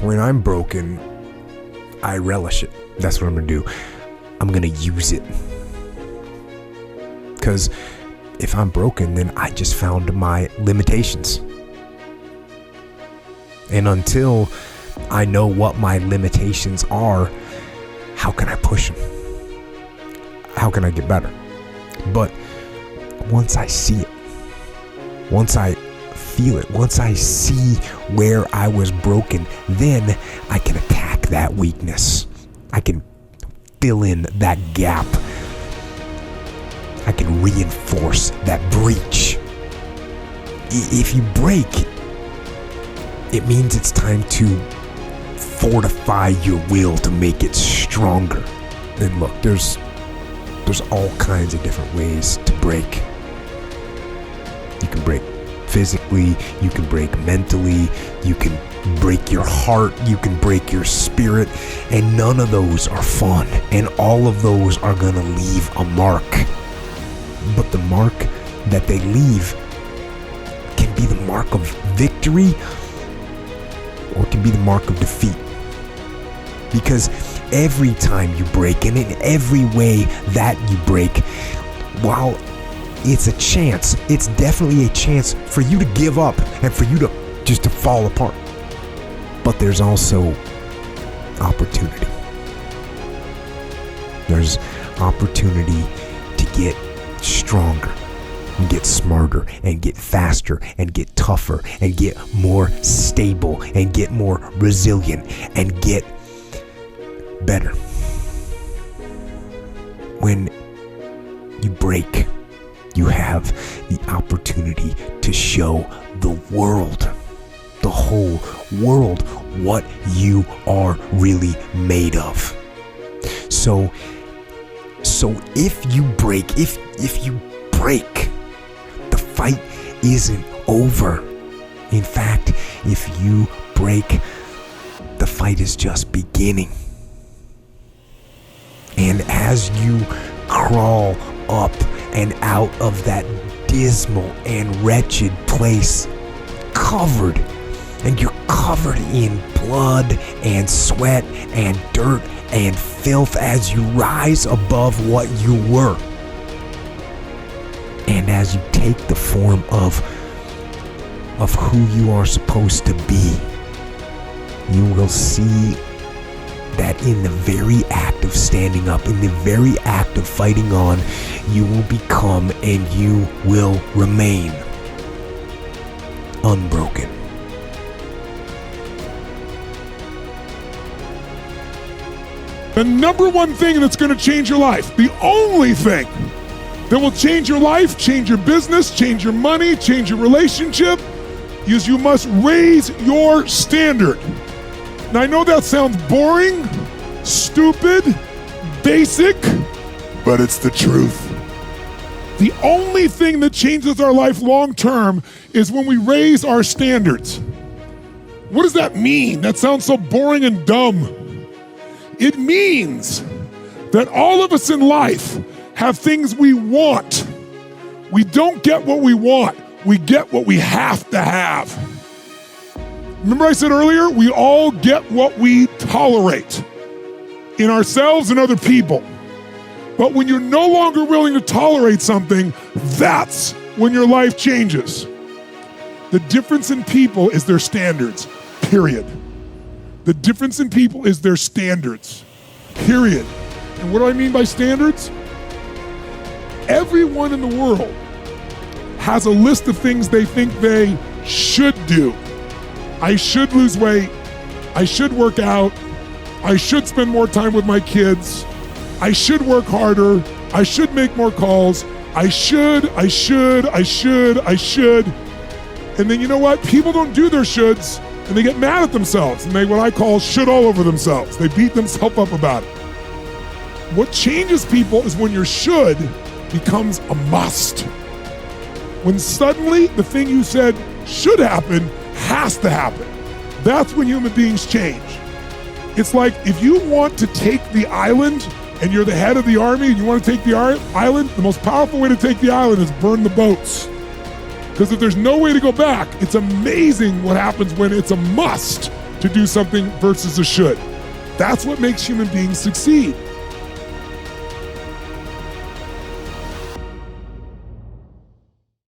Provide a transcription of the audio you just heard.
when I'm broken, I relish it. That's what I'm going to do. I'm going to use it. Because if I'm broken, then I just found my limitations. And until I know what my limitations are, how can I push them? How can I get better? But once I see it, once I feel it, once I see where I was broken, then I can attack that weakness. I can fill in that gap. I can reinforce that breach. If you break, it means it's time to fortify your will to make it stronger. And look, there's all kinds of different ways to break. You can break physically, you can break mentally, you can break your heart, you can break your spirit, and none of those are fun, and all of those are gonna leave a mark. But the mark that they leave can be the mark of victory, or it can be the mark of defeat. Because every time you break, and in every way that you break, while it's a chance, it's definitely a chance for you to give up and for you to just to fall apart. But there's also opportunity. There's opportunity to get stronger and get smarter and get faster and get tougher and get more stable and get more resilient and get better. When you break, you have the opportunity to show the world, the whole world, what you are really made of. So if you break, if you break, the fight isn't over. In fact, if you break, the fight is just beginning. And as you crawl up and out of that dismal and wretched place, you're covered in blood and sweat and dirt and filth as you rise above what you were. And as you take the form of who you are supposed to be, you will see that in the very act of standing up, in the very act of fighting on, you will become and you will remain unbroken. The number one thing that's going to change your life, the only thing that will change your life, change your business, change your money, change your relationship, is you must raise your standard. Now I know that sounds boring, stupid, basic, but it's the truth. The only thing that changes our life long term is when we raise our standards. What does that mean? That sounds so boring and dumb. It means that all of us in life have things we want. We don't get what we want, we get what we have to have. Remember I said earlier, we all get what we tolerate in ourselves and other people. But when you're no longer willing to tolerate something, that's when your life changes. The difference in people is their standards, period. The difference in people is their standards, period. And what do I mean by standards? Everyone in the world has a list of things they think they should do. I should lose weight. I should work out. I should spend more time with my kids. I should work harder. I should make more calls. I should. And then you know what? People don't do their shoulds and they get mad at themselves and they what I call should all over themselves. They beat themselves up about it. What changes people is when your should becomes a must. When suddenly the thing you said should happen has to happen. That's when human beings change. It's like if you want to take the island and you're the head of the army and you want to take the island, the most powerful way to take the island is burn the boats. Because if there's no way to go back, it's amazing what happens when it's a must to do something versus a should. That's what makes human beings succeed.